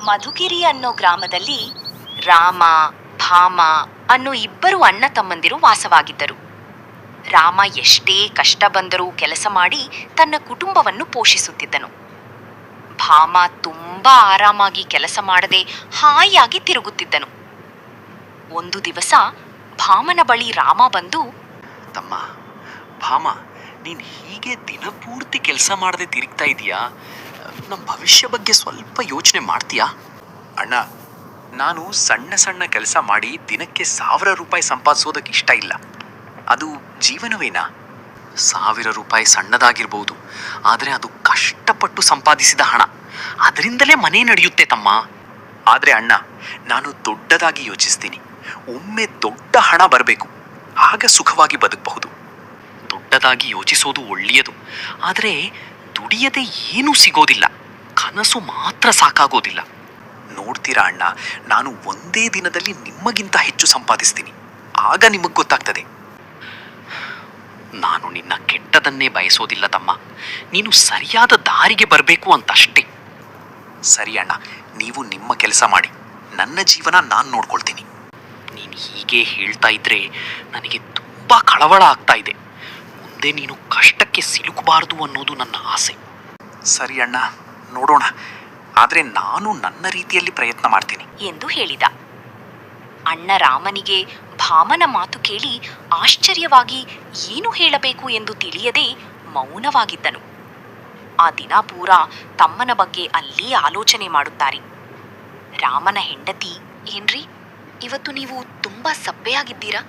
ಮಧುಗಿರಿ ಅನ್ನೋ ಗ್ರಾಮದಲ್ಲಿ ರಾಮ, ಭಾಮ ಅನ್ನೋ ಇಬ್ಬರು ಅಣ್ಣ ತಮ್ಮಂದಿರು ವಾಸವಾಗಿದ್ದರು. ರಾಮ ಎಷ್ಟೇ ಕಷ್ಟ ಬಂದರೂ ಕೆಲಸ ಮಾಡಿ ತನ್ನ ಕುಟುಂಬವನ್ನು ಪೋಷಿಸುತ್ತಿದ್ದನು. ಭಾಮ ತುಂಬಾ ಆರಾಮಾಗಿ ಕೆಲಸ ಮಾಡದೆ ಹಾಯಾಗಿ ತಿರುಗುತ್ತಿದ್ದನು. ಒಂದು ದಿವಸ ಭಾಮನ ಬಳಿ ರಾಮ ಬಂದು, ತಮ್ಮ ಭಾಮ, ನೀನು ಹೀಗೆ ದಿನಪೂರ್ತಿ ಕೆಲಸ ಮಾಡದೆ ತಿರುಗ್ತಾ ಇದೀಯಾ? ನಮ್ಮ ಭವಿಷ್ಯ ಬಗ್ಗೆ ಸ್ವಲ್ಪ ಯೋಚನೆ ಮಾಡ್ತೀಯಾ? ಅಣ್ಣ, ನಾನು ಸಣ್ಣ ಸಣ್ಣ ಕೆಲಸ ಮಾಡಿ ದಿನಕ್ಕೆ 1000 ರೂಪಾಯಿ ಸಂಪಾದಿಸೋದಕ್ಕೆ ಇಷ್ಟ ಇಲ್ಲ. ಅದು ಜೀವನವೇನಾ? 1000 ರೂಪಾಯಿ ಸಣ್ಣದಾಗಿರ್ಬೋದು, ಆದರೆ ಅದು ಕಷ್ಟಪಟ್ಟು ಸಂಪಾದಿಸಿದ ಹಣ. ಅದರಿಂದಲೇ ಮನೆ ನಡೆಯುತ್ತೆ ತಮ್ಮ. ಆದರೆ ಅಣ್ಣ, ನಾನು ದೊಡ್ಡದಾಗಿ ಯೋಚಿಸ್ತೀನಿ. ಒಮ್ಮೆ ದೊಡ್ಡ ಹಣ ಬರಬೇಕು, ಆಗ ಸುಖವಾಗಿ ಬದುಕಬಹುದು. ದೊಡ್ಡದಾಗಿ ಯೋಚಿಸೋದು ಒಳ್ಳೆಯದು, ಆದರೆ ದುಡಿಯದೆ ಏನೂ ಸಿಗೋದಿಲ್ಲ. ಕನಸು ಮಾತ್ರ ಸಾಕಾಗೋದಿಲ್ಲ. ನೋಡ್ತೀರಾ ಅಣ್ಣ, ನಾನು ಒಂದೇ ದಿನದಲ್ಲಿ ನಿಮಗಿಂತ ಹೆಚ್ಚು ಸಂಪಾದಿಸ್ತೀನಿ. ಆಗ ನಿಮಗೆ ಗೊತ್ತಾಗ್ತದೆ. ನಾನು ನಿನ್ನ ಕೆಟ್ಟದನ್ನೇ ಬಯಸೋದಿಲ್ಲ ತಮ್ಮ. ನೀನು ಸರಿಯಾದ ದಾರಿಗೆ ಬರಬೇಕು ಅಂತಷ್ಟೇ. ಸರಿ ಅಣ್ಣ, ನೀವು ನಿಮ್ಮ ಕೆಲಸ ಮಾಡಿ, ನನ್ನ ಜೀವನ ನಾನು ನೋಡ್ಕೊಳ್ತೀನಿ. ನೀನು ಹೀಗೆ ಹೇಳ್ತಾ ಇದ್ರೆ ನನಗೆ ತುಂಬ ಕಳವಳ ಆಗ್ತಾ ಇದೆ. ಮುಂದೆ ನೀನು ಕಷ್ಟಕ್ಕೆ ಸಿಲುಕಬಾರದು ಅನ್ನೋದು ನನ್ನ ಆಸೆ. ಸರಿ ಅಣ್ಣ, ನೋಡೋಣ. ಆದರೆ ನಾನು ನನ್ನ ರೀತಿಯಲ್ಲಿ ಪ್ರಯತ್ನ ಮಾಡ್ತೀನಿ ಎಂದು ಹೇಳಿದ. ಅಣ್ಣ ರಾಮನಿಗೆ ಭಾಮನ ಮಾತು ಕೇಳಿ ಆಶ್ಚರ್ಯವಾಗಿ ಏನು ಹೇಳಬೇಕು ಎಂದು ತಿಳಿಯದೆ ಮೌನವಾಗಿದ್ದನು. ಆ ದಿನ ಪೂರ ತಮ್ಮನ ಬಗ್ಗೆ ಅಲ್ಲೇ ಆಲೋಚನೆ ಮಾಡುತ್ತಾರೆ. ರಾಮನ ಹೆಂಡತಿ, ಏನ್ರಿ ಇವತ್ತು ನೀವು ತುಂಬಾ ಸಪ್ಪೆಯಾಗಿದ್ದೀರಾ,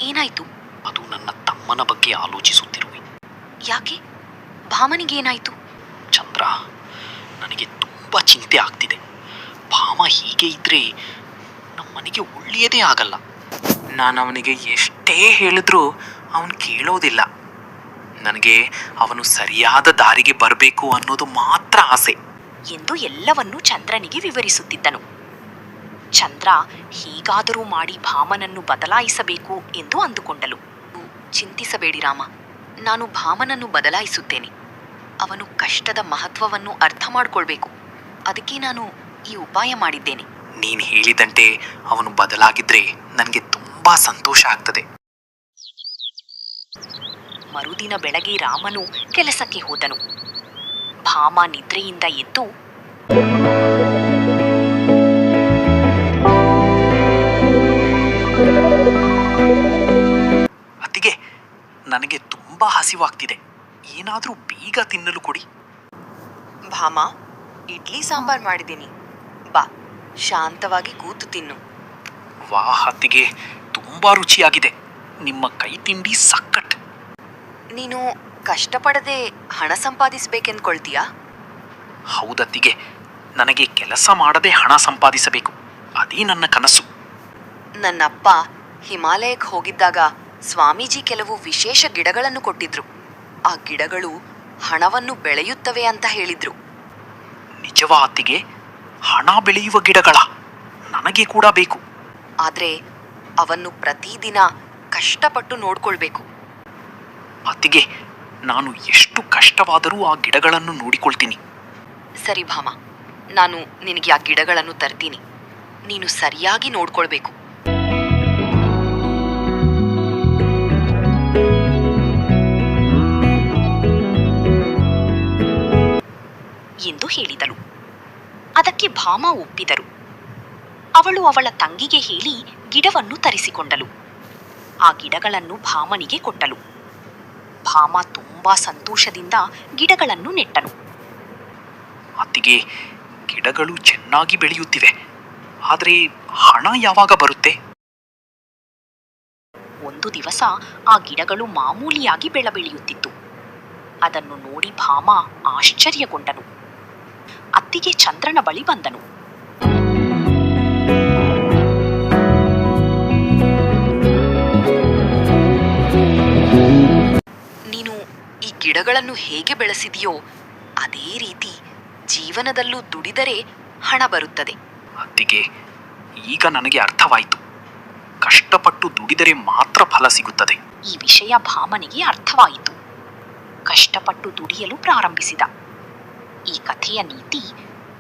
ಏನಾಯ್ತು? ಅದು ನನ್ನ ತಮ್ಮನ ಬಗ್ಗೆ ಆಲೋಚಿಸುತ್ತಿರುವೆ. ಯಾಕೆ? ಭಾಮನಿಗೇನಾಯ್ತು? ಚಂದ್ರ, ನನಗೆ ತುಂಬ ಚಿಂತೆ ಆಗ್ತಿದೆ. ಭಾಮ ಹೀಗೆ ಇದ್ರೆ ನಮ್ಮನೆಗೆ ಒಳ್ಳೆಯದೇ ಆಗಲ್ಲ. ನಾನು ಅವನಿಗೆ ಎಷ್ಟೇ ಹೇಳಿದ್ರೂ ಅವನು ಕೇಳೋದಿಲ್ಲ. ನನಗೆ ಅವನು ಸರಿಯಾದ ದಾರಿಗೆ ಬರಬೇಕು ಅನ್ನೋದು ಮಾತ್ರ ಆಸೆ ಎಂದು ಎಲ್ಲವನ್ನೂ ಚಂದ್ರನಿಗೆ ವಿವರಿಸುತ್ತಿದ್ದನು. ಚಂದ್ರ ಹೀಗಾದರೂ ಮಾಡಿ ಭಾಮನನ್ನು ಬದಲಾಯಿಸಬೇಕು ಎಂದು ಅಂದುಕೊಂಡಳು. ಚಿಂತಿಸಬೇಡಿ ರಾಮ, ನಾನು ಭಾಮನನ್ನು ಬದಲಾಯಿಸುತ್ತೇನೆ. ಅವನು ಕಷ್ಟದ ಮಹತ್ವವನ್ನು ಅರ್ಥ ಮಾಡಿಕೊಳ್ಬೇಕು. ಅದಕ್ಕೆ ನಾನು ಈ ಉಪಾಯ ಮಾಡಿದ್ದೇನೆ. ನೀನು ಹೇಳಿದಂತೆ ಅವನು ಬದಲಾಗಿದ್ರೆ ನನಗೆ ತುಂಬಾ ಸಂತೋಷ ಆಗ್ತದೆ. ಮರುದಿನ ಬೆಳಗ್ಗೆ ರಾಮನು ಕೆಲಸಕ್ಕೆ ಹೋದನು. ಭಾಮ ನಿದ್ರೆಯಿಂದ ಎದ್ದು, ಅತ್ತಿಗೆ, ನನಗೆ ತುಂಬಾ ಹಸಿವಾಗ್ತಿದೆ, ಏನಾದರೂ ಬೇಗ ತಿನ್ನಲು ಕೊಡಿ. ಭಾಮ, ಇಡ್ಲಿ ಸಾಂಬಾರ್ ಮಾಡಿದ್ದೀನಿ, ಬಾ, ಶಾಂತವಾಗಿ ಕೂತು ತಿನ್ನು. ವಾಹ್ ಅತ್ತಿಗೆ, ತುಂಬಾ ರುಚಿಯಾಗಿದೆ. ನಿಮ್ಮ ಕೈ ತಿಂಡಿ ಸಕ್ಕಟ್. ನೀನು ಕಷ್ಟಪಡದೆ ಹಣ ಸಂಪಾದಿಸ್ಬೇಕೆಂದ್ಕೊಳ್ತೀಯಾ? ಹೌದತ್ತಿಗೆ, ನನಗೆ ಕೆಲಸ ಮಾಡದೆ ಹಣ ಸಂಪಾದಿಸಬೇಕು, ಅದೇ ನನ್ನ ಕನಸು. ನನ್ನಪ್ಪ ಹಿಮಾಲಯಕ್ಕೆ ಹೋಗಿದ್ದಾಗ ಸ್ವಾಮೀಜಿ ಕೆಲವು ವಿಶೇಷ ಗಿಡಗಳನ್ನು ಕೊಟ್ಟಿದ್ರು. ಆ ಗಿಡಗಳು ಹಣವನ್ನು ಬೆಳೆಯುತ್ತವೆ ಅಂತ ಹೇಳಿದ್ರು. ನಿಜವಾ ಅತ್ತಿಗೆ? ಹಣ ಬೆಳೆಯುವ ಗಿಡಗಳ? ನನಗೆ ಕೂಡ ಬೇಕು. ಆದ್ರೆ ಅವನ್ನು ಪ್ರತಿದಿನ ಕಷ್ಟಪಟ್ಟು ನೋಡ್ಕೊಳ್ಬೇಕು. ಅತ್ತಿಗೆ, ನಾನು ಎಷ್ಟು ಕಷ್ಟವಾದರೂ ಆ ಗಿಡಗಳನ್ನು ನೋಡಿಕೊಳ್ತೀನಿ. ಸರಿ ಭಾಮ, ನಾನು ನಿನಗೆ ಆ ಗಿಡಗಳನ್ನು ತರ್ತೀನಿ. ನೀನು ಸರಿಯಾಗಿ ನೋಡ್ಕೊಳ್ಬೇಕು. ಎಂದು ಹೇಳಿದಳು. ಅದಕ್ಕೆ ಭಾಮ ಒಪ್ಪಿದರು. ಅವಳು ಅವಳ ತಂಗಿಗೆ ಹೇಳಿ ಗಿಡವನ್ನು ತರಿಸಿಕೊಂಡಳು. ಆ ಗಿಡಗಳನ್ನು ಭಾಮನಿಗೆ ಕೊಟ್ಟಳು. ಭಾಮ ತುಂಬಾ ಸಂತೋಷದಿಂದ ಗಿಡಗಳನ್ನು ನೆಟ್ಟನು. ಅತ್ತಿಗೆ, ಗಿಡಗಳು ಚೆನ್ನಾಗಿ ಬೆಳೆಯುತ್ತಿವೆ, ಆದರೆ ಹಣ ಯಾವಾಗ ಬರುತ್ತೆ? ಒಂದು ದಿವಸ ಆ ಗಿಡಗಳು ಮಾಮೂಲಿಯಾಗಿ ಬೆಳೆಯುತ್ತಿತ್ತು. ಅದನ್ನು ನೋಡಿ ಭಾಮ ಆಶ್ಚರ್ಯಗೊಂಡನು. ಅತ್ತಿಗೆ ಚಂದ್ರನ ಬಳಿ ಬಂದನು. ನೀನು ಈ ಗಿಡಗಳನ್ನು ಹೇಗೆ ಬೆಳೆಸಿದೆಯೋ ಅದೇ ರೀತಿ ಜೀವನದಲ್ಲೂ ದುಡಿದರೆ ಹಣ ಬರುತ್ತದೆ. ಅತ್ತಿಗೆ, ಈಗ ನನಗೆ ಅರ್ಥವಾಯಿತು. ಕಷ್ಟಪಟ್ಟು ದುಡಿದರೆ ಮಾತ್ರ ಫಲ ಸಿಗುತ್ತದೆ. ಈ ವಿಷಯ ಭಾಮನಿಗೆ ಅರ್ಥವಾಯಿತು. ಕಷ್ಟಪಟ್ಟು ದುಡಿಯಲು ಪ್ರಾರಂಭಿಸಿದ. ಈ ಕಥೆಯ ನೀತಿ,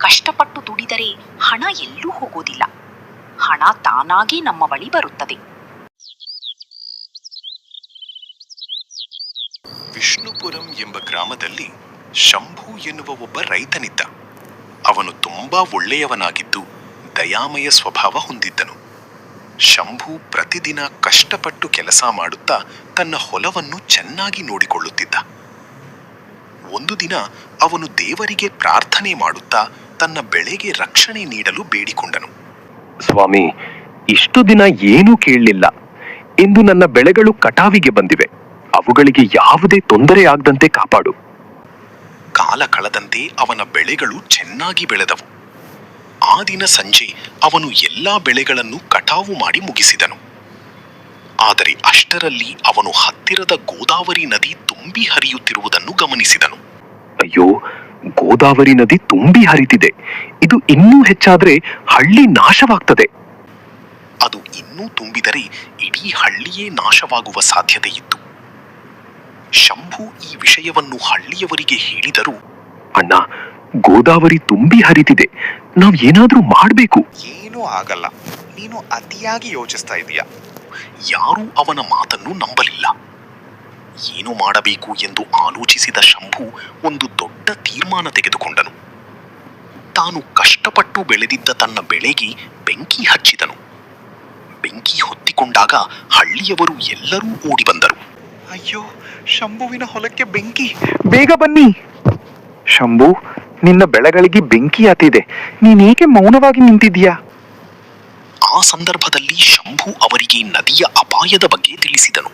ಕಷ್ಟಪಟ್ಟು ದುಡಿದರೆ ಹಣ ಎಲ್ಲೂ ಹೋಗೋದಿಲ್ಲ. ಹಣ ತಾನಾಗಿ ನಮ್ಮ ಬಳಿ ಬರುತ್ತದೆ. ವಿಷ್ಣುಪುರಂ ಎಂಬ ಗ್ರಾಮದಲ್ಲಿ ಶಂಭು ಎನ್ನುವ ಒಬ್ಬ ರೈತನಿದ್ದ. ಅವನು ತುಂಬಾ ಒಳ್ಳೆಯವನಾಗಿದ್ದು ದಯಾಮಯ ಸ್ವಭಾವ ಹೊಂದಿದ್ದನು. ಶಂಭು ಪ್ರತಿದಿನ ಕಷ್ಟಪಟ್ಟು ಕೆಲಸ ಮಾಡುತ್ತಾ ತನ್ನ ಹೊಲವನ್ನು ಚೆನ್ನಾಗಿ ನೋಡಿಕೊಳ್ಳುತ್ತಿದ್ದ. ಒಂದು ದಿನ ಅವನು ದೇವರಿಗೆ ಪ್ರಾರ್ಥನೆ ಮಾಡುತ್ತಾ ತನ್ನ ಬೆಳೆಗೆ ರಕ್ಷಣೆ ನೀಡಲು ಬೇಡಿಕೊಂಡನು. ಸ್ವಾಮಿ, ಇಷ್ಟು ದಿನ ಏನೂ ಕೇಳಲಿಲ್ಲ. ಇಂದು ನನ್ನ ಬೆಳೆಗಳು ಕಟಾವಿಗೆ ಬಂದಿವೆ. ಅವುಗಳಿಗೆ ಯಾವುದೇ ತೊಂದರೆ ಆಗದಂತೆ ಕಾಪಾಡು. ಕಾಲ ಕಳೆದಂತೆ ಅವನ ಬೆಳೆಗಳು ಚೆನ್ನಾಗಿ ಬೆಳೆದವು. ಆ ದಿನ ಸಂಜೆ ಅವನು ಎಲ್ಲಾ ಬೆಳೆಗಳನ್ನು ಕಟಾವು ಮಾಡಿ ಮುಗಿಸಿದನು. ಆದರೆ ಅಷ್ಟರಲ್ಲಿ ಅವನು ಹತ್ತಿರದ ಗೋದಾವರಿ ನದಿ ತುಂಬಿ ಹರಿಯುತ್ತಿರುವುದನ್ನು ಗಮನಿಸಿದನು. ಅಯ್ಯೋ, ಗೋದಾವರಿ ನದಿ ತುಂಬಿ ಹರಿತಿದೆ. ಇದು ಇನ್ನೂ ಹೆಚ್ಚಾದ್ರೆ ಹಳ್ಳಿ ನಾಶವಾಗ್ತದೆ. ಅದು ಇನ್ನೂ ತುಂಬಿದರೆ ಇಡೀ ಹಳ್ಳಿಯೇ ನಾಶವಾಗುವ ಸಾಧ್ಯತೆ ಇತ್ತು. ಶಂಭು ಈ ವಿಷಯವನ್ನು ಹಳ್ಳಿಯವರಿಗೆ ಹೇಳಿದರೂ, ಅಣ್ಣ, ಗೋದಾವರಿ ತುಂಬಿ ಹರಿತಿದೆ, ನಾವ್ ಏನಾದ್ರೂ ಮಾಡ್ಬೇಕು. ಏನೂ ಆಗಲ್ಲ, ನೀನು ಅತಿಯಾಗಿ ಯೋಚಿಸ್ತಾ ಇದೀಯ. ಯಾರೂ ಅವನ ಮಾತನ್ನು ನಂಬಲಿಲ್ಲ. ಏನು ಮಾಡಬೇಕು ಎಂದು ಆಲೋಚಿಸಿದ ಶಂಭು ಒಂದು ದೊಡ್ಡ ತೀರ್ಮಾನ ತೆಗೆದುಕೊಂಡನು. ತಾನು ಕಷ್ಟಪಟ್ಟು ಬೆಳೆದಿದ್ದ ತನ್ನ ಬೆಳೆಗೆ ಬೆಂಕಿ ಹಚ್ಚಿದನು. ಬೆಂಕಿ ಹೊತ್ತಿಕೊಂಡಾಗ ಹಳ್ಳಿಯವರು ಎಲ್ಲರೂ ಓಡಿ ಬಂದರು. ಅಯ್ಯೋ, ಶಂಭುವಿನ ಹೊಲಕ್ಕೆ ಬೆಂಕಿ! ಬೇಗ ಬನ್ನಿ. ಶಂಭು, ನಿನ್ನ ಬೆಳೆಗಳಿಗೆ ಬೆಂಕಿ ಹತ್ತಿದೆ. ನೀನೇಕೆ ಮೌನವಾಗಿ ನಿಂತಿದ್ದೀಯಾ? ಆ ಸಂದರ್ಭದಲ್ಲಿ ಶಂಭು ಅವರಿಗೆ ನದಿಯ ಅಪಾಯದ ಬಗ್ಗೆ ತಿಳಿಸಿದನು.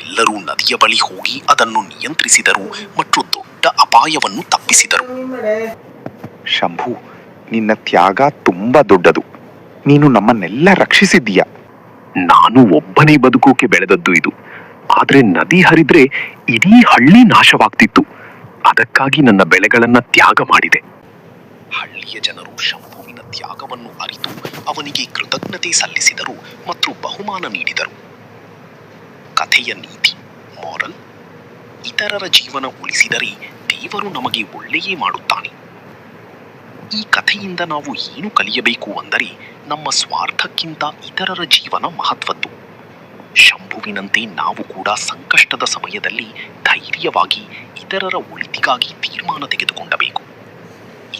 ಎಲ್ಲರೂ ನದಿಯ ಬಳಿ ಹೋಗಿ ಅದನ್ನು ನಿಯಂತ್ರಿಸಿದರು ಮತ್ತು ದೊಡ್ಡ ಅಪಾಯವನ್ನು ತಪ್ಪಿಸಿದರು. ಶಂಭು, ನಿನ್ನ ತ್ಯಾಗ ತುಂಬಾ ದೊಡ್ಡದು. ನೀನು ನಮ್ಮನ್ನೆಲ್ಲ ರಕ್ಷಿಸಿದ್ದೀಯ. ನಾನು ಒಬ್ಬನೇ ಬದುಕೋಕೆ ಬೆಳೆದದ್ದು ಇದು. ಆದ್ರೆ ನದಿ ಹರಿದ್ರೆ ಇಡೀ ಹಳ್ಳಿ ನಾಶವಾಗ್ತಿತ್ತು. ಅದಕ್ಕಾಗಿ ನನ್ನ ಬೆಳೆಗಳನ್ನ ತ್ಯಾಗ ಮಾಡಿದೆ. ಹಳ್ಳಿಯ ಜನರು ಶಂಭುವಿನ ತ್ಯಾಗವನ್ನು ಅರಿತು ಅವನಿಗೆ ಕೃತಜ್ಞತೆ ಸಲ್ಲಿಸಿದರು ಮತ್ತು ಬಹುಮಾನ ನೀಡಿದರು. ಕಥೆಯ ನೀತಿ, ಮಾರಲ್: ಇತರರ ಜೀವನ ಉಳಿಸಿದರೆ ದೇವರು ನಮಗೆ ಒಳ್ಳೆಯೇ ಮಾಡುತ್ತಾನೆ. ಈ ಕಥೆಯಿಂದ ನಾವು ಏನು ಕಲಿಯಬೇಕು ಅಂದರೆ, ನಮ್ಮ ಸ್ವಾರ್ಥಕ್ಕಿಂತ ಇತರರ ಜೀವನ ಮಹತ್ವದ್ದು. ಶಂಭುವಿನಂತೆ ನಾವು ಕೂಡ ಸಂಕಷ್ಟದ ಸಮಯದಲ್ಲಿ ಧೈರ್ಯವಾಗಿ ಇತರರ ಒಳಿತಿಗಾಗಿ ತೀರ್ಮಾನ ತೆಗೆದುಕೊಳ್ಳಬೇಕು.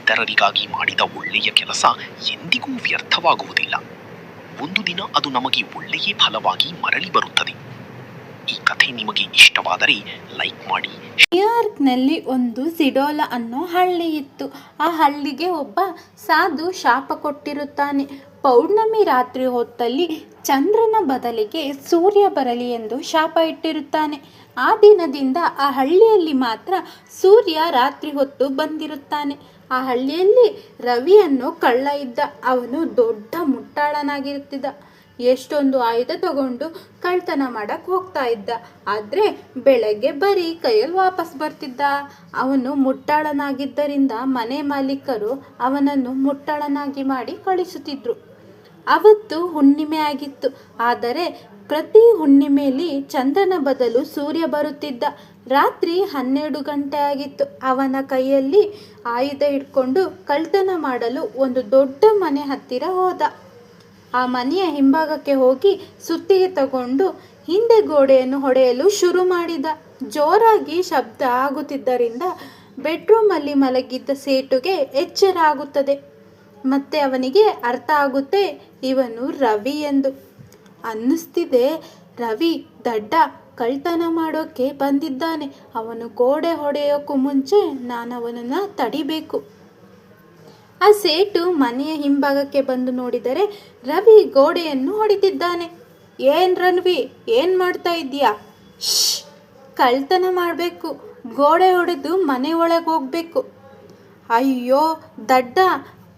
ಇತರರಿಗಾಗಿ ಮಾಡಿದ ಒಳ್ಳೆಯ ಕೆಲಸ ಎಂದಿಗೂ ವ್ಯರ್ಥವಾಗುವುದಿಲ್ಲ. ಒಂದು ದಿನ ಅದು ನಮಗೆ ಒಳ್ಳೆಯ ಫಲವಾಗಿ ಮರಳಿ ಬರುತ್ತದೆ. ಈ ಕಥೆ ನಿಮಗೆ ಇಷ್ಟವಾದರೆ ಲೈಕ್ ಮಾಡಿ. ನ್ಯೂಯಾರ್ಕ್ನಲ್ಲಿ ಒಂದು ಸಿಡೋಲ ಅನ್ನೋ ಹಳ್ಳಿ ಇತ್ತು. ಆ ಹಳ್ಳಿಗೆ ಒಬ್ಬ ಸಾಧು ಶಾಪ ಕೊಟ್ಟಿರುತ್ತಾನೆ. ಪೌರ್ಣಮಿ ರಾತ್ರಿ ಹೊತ್ತಲ್ಲಿ ಚಂದ್ರನ ಬದಲಿಗೆ ಸೂರ್ಯ ಬರಲಿ ಎಂದು ಶಾಪ ಇಟ್ಟಿರುತ್ತಾನೆ. ಆ ದಿನದಿಂದ ಆ ಹಳ್ಳಿಯಲ್ಲಿ ಮಾತ್ರ ಸೂರ್ಯ ರಾತ್ರಿ ಹೊತ್ತು ಬಂದಿರುತ್ತಾನೆ. ಆ ಹಳ್ಳಿಯಲ್ಲಿ ರವಿ ಅನ್ನೋ ಕಳ್ಳ ಇದ್ದ. ಅವನು ದೊಡ್ಡ ಮುಟ್ಟಾಳನಾಗಿರುತ್ತಿದ್ದ. ಎಷ್ಟೊಂದು ಆಯುಧ ತಗೊಂಡು ಕಳ್ತನ ಮಾಡಕ್ಕೆ ಹೋಗ್ತಾ ಇದ್ದ. ಆದರೆ ಬೆಳಗ್ಗೆ ಬರೀ ಕೈಯಲ್ಲಿ ವಾಪಸ್ ಬರ್ತಿದ್ದ. ಅವನು ಮುಟ್ಟಾಳನಾಗಿದ್ದರಿಂದ ಮನೆ ಮಾಲೀಕರು ಅವನನ್ನು ಮುಟ್ಟಾಳನಾಗಿ ಮಾಡಿ ಕಳಿಸುತ್ತಿದ್ರು. ಅವತ್ತು ಹುಣ್ಣಿಮೆ ಆಗಿತ್ತು. ಆದರೆ ಪ್ರತಿ ಹುಣ್ಣಿಮೆಯಲ್ಲಿ ಚಂದ್ರನ ಬದಲು ಸೂರ್ಯ ಬರುತ್ತಿದ್ದ. ರಾತ್ರಿ 12 ಗಂಟೆ ಆಗಿತ್ತು. ಅವನ ಕೈಯಲ್ಲಿ ಆಯುಧ ಇಟ್ಕೊಂಡು ಕಳ್ತನ ಮಾಡಲು ಒಂದು ದೊಡ್ಡ ಮನೆ ಹತ್ತಿರ ಹೋದ. ಆ ಮನೆಯ ಹಿಂಭಾಗಕ್ಕೆ ಹೋಗಿ ಸುತ್ತಿಗೆ ತಗೊಂಡು ಹಿಂದೆ ಗೋಡೆಯನ್ನು ಹೊಡೆಯಲು ಶುರು ಮಾಡಿದ. ಜೋರಾಗಿ ಶಬ್ದ ಆಗುತ್ತಿದ್ದರಿಂದ ಬೆಡ್ರೂಮಲ್ಲಿ ಮಲಗಿದ್ದ ಸೇಟುಗೆ ಎಚ್ಚರ ಆಗುತ್ತದೆ. ಮತ್ತೆ ಅವನಿಗೆ ಅರ್ಥ ಆಗುತ್ತೆ, ಇವನು ರವಿ ಎಂದು. ಅನ್ನಿಸ್ತಿದೆ, ರವಿ ದಡ್ಡ ಕಳ್ತನ ಮಾಡೋಕ್ಕೆ ಬಂದಿದ್ದಾನೆ. ಅವನು ಗೋಡೆ ಹೊಡೆಯೋಕ್ಕೂ ಮುಂಚೆ ನಾನು ಅವನನ್ನು ತಡಿಬೇಕು. ಆ ಸೇಟು ಮನೆಯ ಹಿಂಭಾಗಕ್ಕೆ ಬಂದು ನೋಡಿದರೆ ರವಿ ಗೋಡೆಯನ್ನು ಹೊಡಿತಿದ್ದಾನೆ. ಏನ್ ರವಿ, ಏನು ಮಾಡ್ತಾ ಇದ್ದೀಯಾ? ಕಳ್ತನ ಮಾಡಬೇಕು, ಗೋಡೆ ಹೊಡೆದು ಮನೆ ಒಳಗೆ ಹೋಗ್ಬೇಕು. ಅಯ್ಯೋ ದಡ್ಡ,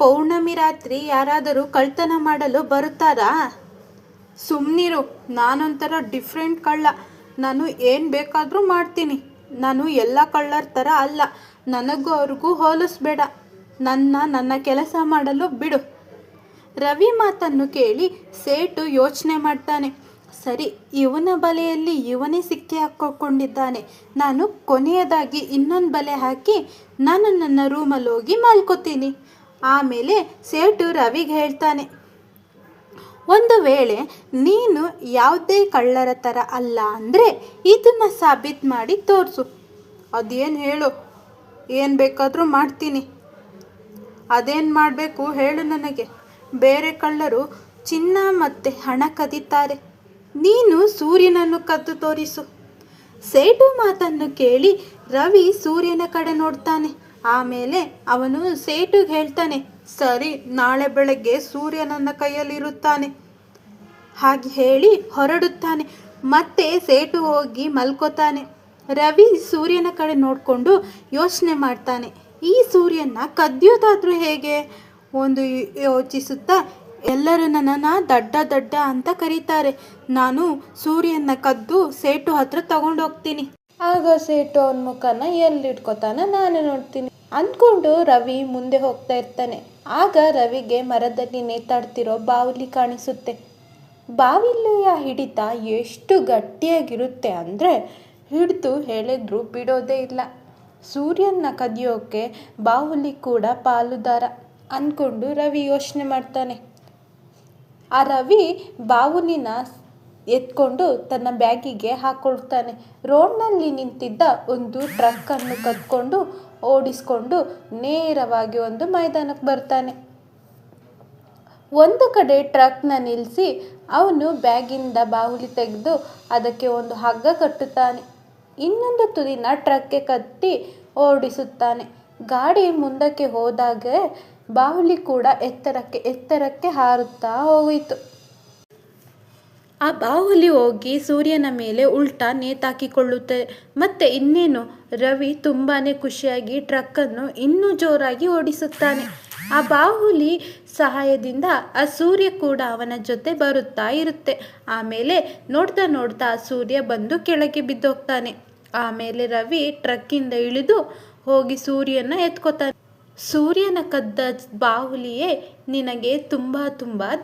ಪೌರ್ಣಮಿ ರಾತ್ರಿ ಯಾರಾದರೂ ಕಳ್ತನ ಮಾಡಲು ಬರುತ್ತಾರಾ? ಸುಮ್ಮನಿರು, ನಾನೊಂಥರ ಡಿಫ್ರೆಂಟ್ ಕಳ್ಳ. ನಾನು ಏನು ಬೇಕಾದರೂ ಮಾಡ್ತೀನಿ. ನಾನು ಎಲ್ಲ ಕಳ್ಳರ ಥರ ಅಲ್ಲ. ನನಗೂ ಅವ್ರಿಗೂ ಹೋಲಿಸ್ಬೇಡ. ನನ್ನ ಕೆಲಸ ಮಾಡಲು ಬಿಡು. ರವಿ ಮಾತನ್ನು ಕೇಳಿ ಸೇಟು ಯೋಚನೆ ಮಾಡ್ತಾನೆ. ಸರಿ, ಇವನ ಬಲೆಯಲ್ಲಿ ಇವನೇ ಸಿಕ್ಕಿ ಹಾಕಿಕೊಂಡಿದ್ದಾನೆ. ನಾನು ಕೊನೆಯದಾಗಿ ಇನ್ನೊಂದು ಬಲೆ ಹಾಕಿ ನಾನು ನನ್ನ ರೂಮಲ್ಲಿ ಹೋಗಿ ಮಲ್ಕೋತೀನಿ. ಆಮೇಲೆ ಸೇಟು ರವಿಗೆ ಹೇಳ್ತಾನೆ, ಒಂದು ವೇಳೆ ನೀನು ಯಾವುದೇ ಕಳ್ಳರ ಥರ ಅಲ್ಲ ಅಂದರೆ ಇದನ್ನು ಸಾಬೀತು ಮಾಡಿ ತೋರಿಸು. ಅದೇನು ಹೇಳು, ಏನು ಬೇಕಾದರೂ ಮಾಡ್ತೀನಿ. ಅದೇನು ಮಾಡಬೇಕು ಹೇಳು ನನಗೆ. ಬೇರೆ ಕಳ್ಳರು ಚಿನ್ನ ಮತ್ತು ಹಣ ಕದೀತಾರೆ, ನೀನು ಸೂರ್ಯನನ್ನು ಕದ್ದು ತೋರಿಸು. ಸೇಟು ಮಾತನ್ನು ಕೇಳಿ ರವಿ ಸೂರ್ಯನ ಕಡೆ ನೋಡ್ತಾನೆ. ಆಮೇಲೆ ಅವನು ಸೇಟುಗೆ ಹೇಳ್ತಾನೆ, ಸರಿ, ನಾಳೆ ಬೆಳಗ್ಗೆ ಸೂರ್ಯ ನನ್ನ ಕೈಯಲ್ಲಿರುತ್ತಾನೆ. ಹಾಗೆ ಹೇಳಿ ಹೊರಡುತ್ತಾನೆ. ಮತ್ತೆ ಸೇಟು ಹೋಗಿ ಮಲ್ಕೋತಾನೆ. ರವಿ ಸೂರ್ಯನ ಕಡೆ ನೋಡಿಕೊಂಡು ಯೋಚನೆ ಮಾಡ್ತಾನೆ, ಈ ಸೂರ್ಯನ ಕದಿಯೋದಾದ್ರೂ ಹೇಗೆ ಒಂದು ಯೋಚಿಸುತ್ತಾ, ಎಲ್ಲರೂ ನನ್ನನ್ನು ದಡ್ಡ ಅಂತ ಕರೀತಾರೆ. ನಾನು ಸೂರ್ಯನ ಕದ್ದು ಸೇಟು ಹತ್ರ ತಗೊಂಡೋಗ್ತೀನಿ. ಆಗ ಸೇಟು ಅವನ ಮುಖನ ಎಲ್ಲಿಟ್ಕೋತಾನ ನಾನು ನೋಡ್ತೀನಿ ಅಂದ್ಕೊಂಡು ರವಿ ಮುಂದೆ ಹೋಗ್ತಾ ಇರ್ತಾನೆ. ಆಗ ರವಿಗೆ ಮರದಲ್ಲಿ ನೇತಾಡ್ತಿರೋ ಬಾವಲಿ ಕಾಣಿಸುತ್ತೆ. ಬಾವಿಲೆಯ ಹಿಡಿತ ಎಷ್ಟು ಗಟ್ಟಿಯಾಗಿರುತ್ತೆ ಅಂದರೆ ಹಿಡಿದು ಹೇಳಿದ್ರು ಬಿಡೋದೇ ಇಲ್ಲ. ಸೂರ್ಯನ ಕದಿಯೋಕೆ ಬಾಹುಲಿ ಕೂಡ ಪಾಲುದಾರ ಅಂದ್ಕೊಂಡು ರವಿ ಯೋಚನೆ ಮಾಡ್ತಾನೆ. ಆ ರವಿ ಬಾವುಲಿನ ಎತ್ಕೊಂಡು ತನ್ನ ಬ್ಯಾಗಿಗೆ ಹಾಕ್ಕೊಳ್ತಾನೆ. ರೋಡ್ನಲ್ಲಿ ನಿಂತಿದ್ದ ಒಂದು ಟ್ರಕ್ಕನ್ನು ಕದ್ಕೊಂಡು ಓಡಿಸ್ಕೊಂಡು ನೇರವಾಗಿ ಒಂದು ಮೈದಾನಕ್ಕೆ ಬರ್ತಾನೆ. ಒಂದು ಕಡೆ ಟ್ರಕ್ನ ನಿಲ್ಲಿಸಿ ಅವನು ಬ್ಯಾಗಿಂದ ಬಾಹುಲಿ ತೆಗೆದು ಅದಕ್ಕೆ ಒಂದು ಹಗ್ಗ ಕಟ್ಟುತ್ತಾನೆ. ಇನ್ನೊಂದು ತುದಿನ ಟ್ರಕ್ಗೆ ಕಟ್ಟಿ ಓಡಿಸುತ್ತಾನೆ. ಗಾಡಿ ಮುಂದಕ್ಕೆ ಹೋದಾಗ ಬಾಹುಲಿ ಕೂಡ ಎತ್ತರಕ್ಕೆ ಹಾರುತ್ತಾ ಹೋಯಿತು. ಆ ಬಾಹುಲಿ ಹೋಗಿ ಸೂರ್ಯನ ಮೇಲೆ ಉಲ್ಟಾ ನೇತಾಕಿಕೊಳ್ಳುತ್ತೆ. ಮತ್ತೆ ಇನ್ನೇನು, ರವಿ ತುಂಬಾ ಖುಷಿಯಾಗಿ ಟ್ರಕ್ಕನ್ನು ಇನ್ನೂ ಜೋರಾಗಿ ಓಡಿಸುತ್ತಾನೆ. ಆ ಬಾಹುಲಿ ಸಹಾಯದಿಂದ ಆ ಸೂರ್ಯ ಕೂಡ ಅವನ ಜೊತೆ ಬರುತ್ತಾ ಇರುತ್ತೆ. ಆಮೇಲೆ ನೋಡ್ತಾ ನೋಡ್ತಾ ಆ ಸೂರ್ಯ ಬಂದು ಕೆಳಗೆ ಬಿದ್ದೋಗ್ತಾನೆ. ಆಮೇಲೆ ರವಿ ಟ್ರಕ್ಕಿಂದ ಇಳಿದು ಹೋಗಿ ಸೂರ್ಯನ ಎತ್ಕೋತಾನೆ. ಸೂರ್ಯನ ಕದ್ದ ಬಾಹುಲಿಯೇ, ನಿನಗೆ ತುಂಬ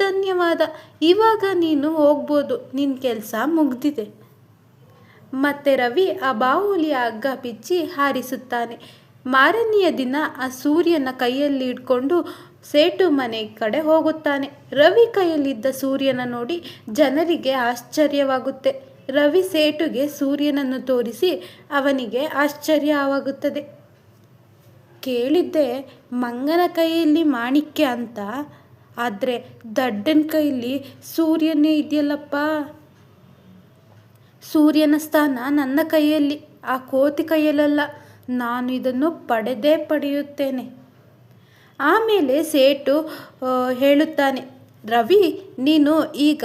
ಧನ್ಯವಾದ. ಇವಾಗ ನೀನು ಹೋಗ್ಬೋದು, ನಿನ್ನ ಕೆಲಸ ಮುಗ್ದಿದೆ. ಮತ್ತೆ ರವಿ ಆ ಬಾಹುಲಿಯ ಹಗ್ಗ ಬಿಚ್ಚಿ ಹಾರಿಸುತ್ತಾನೆ. ಮಾರನೆಯ ದಿನ ಆ ಸೂರ್ಯನ ಕೈಯಲ್ಲಿ ಇಟ್ಕೊಂಡು ಸೇಟು ಮನೆ ಕಡೆ ಹೋಗುತ್ತಾನೆ. ರವಿ ಕೈಯಲ್ಲಿದ್ದ ಸೂರ್ಯನ ನೋಡಿ ಜನರಿಗೆ ಆಶ್ಚರ್ಯವಾಗುತ್ತೆ. ರವಿ ಸೇಟುಗೆ ಸೂರ್ಯನನ್ನು ತೋರಿಸಿ ಅವನಿಗೆ ಆಶ್ಚರ್ಯವಾಗುತ್ತದೆ. ಕೇಳಿದ್ದೆ ಮಂಗನ ಕೈಯಲ್ಲಿ ಮಾಣಿಕ್ಯ ಅಂತ, ಆದರೆ ದಡ್ಡನ ಕೈಯಲ್ಲಿ ಸೂರ್ಯನೇ ಇದೆಯಲ್ಲಪ್ಪ. ಸೂರ್ಯನ ಸ್ಥಾನ ನನ್ನ ಕೈಯಲ್ಲಿ, ಆ ಕೋತಿ ಕೈಯಲ್ಲ. ನಾನು ಇದನ್ನು ಪಡೆಯುತ್ತೇನೆ. ಆಮೇಲೆ ಸೇಟು ಹೇಳುತ್ತಾನೆ, ರವಿ, ನೀನು ಈಗ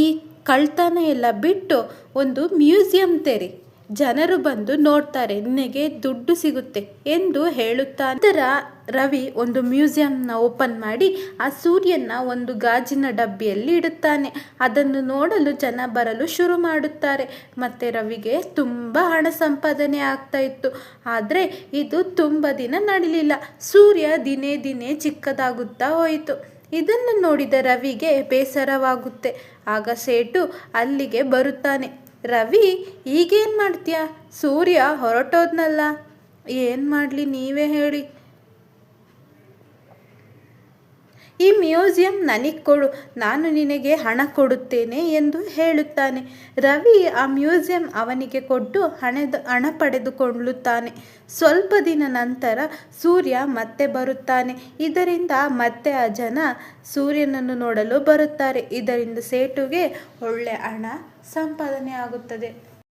ಈ ಕಳ್ತನ ಎಲ್ಲ ಬಿಟ್ಟು ಒಂದು ಮ್ಯೂಸಿಯಂ ತೆರಿ, ಜನರು ಬಂದು ನೋಡ್ತಾರೆ, ನಿನಗೆ ದುಡ್ಡು ಸಿಗುತ್ತೆ ಎಂದು ಹೇಳುತ್ತಾನೆ. ನಂತರ ರವಿ ಒಂದು ಮ್ಯೂಸಿಯಂನ ಓಪನ್ ಮಾಡಿ ಆ ಸೂರ್ಯನ ಒಂದು ಗಾಜಿನ ಡಬ್ಬಿಯಲ್ಲಿ ಇಡುತ್ತಾನೆ. ಅದನ್ನು ನೋಡಲು ಜನ ಬರಲು ಶುರು ಮಾಡುತ್ತಾರೆ. ಮತ್ತು ರವಿಗೆ ತುಂಬ ಹಣ ಸಂಪಾದನೆ ಆಗ್ತಾ ಇತ್ತು. ಆದರೆ ಇದು ತುಂಬ ದಿನ ನಡೀಲಿಲ್ಲ. ಸೂರ್ಯ ದಿನೇ ಚಿಕ್ಕದಾಗುತ್ತಾ ಹೋಯಿತು. ಇದನ್ನು ನೋಡಿದ ರವಿಗೆ ಬೇಸರವಾಗುತ್ತೆ. ಆಗ ಸೇಟು ಅಲ್ಲಿಗೆ ಬರುತ್ತಾನೆ. ರವಿ, ಈಗೇನು ಮಾಡ್ತೀಯಾ? ಸೂರ್ಯ ಹೊರಟೋದ್ನಲ್ಲ, ಏನು ಮಾಡಲಿ ನೀವೇ ಹೇಳಿ. ಈ ಮ್ಯೂಸಿಯಂ ನನಗೆ ಕೊಡು, ನಾನು ನಿನಗೆ ಹಣ ಕೊಡುತ್ತೇನೆ ಎಂದು ಹೇಳುತ್ತಾನೆ. ರವಿ ಆ ಮ್ಯೂಸಿಯಂ ಅವನಿಗೆ ಕೊಟ್ಟು ಹಣ ಪಡೆದುಕೊಳ್ಳುತ್ತಾನೆ. ಸ್ವಲ್ಪ ದಿನ ನಂತರ ಸೂರ್ಯ ಮತ್ತೆ ಬರುತ್ತಾನೆ. ಇದರಿಂದ ಮತ್ತೆ ಆ ಜನ ಸೂರ್ಯನನ್ನು ನೋಡಲು ಬರುತ್ತಾರೆ. ಇದರಿಂದ ಸೇಟುಗೆ ಒಳ್ಳೆ ಹಣ ಸಂಪಾದನೆ ಆಗುತ್ತದೆ.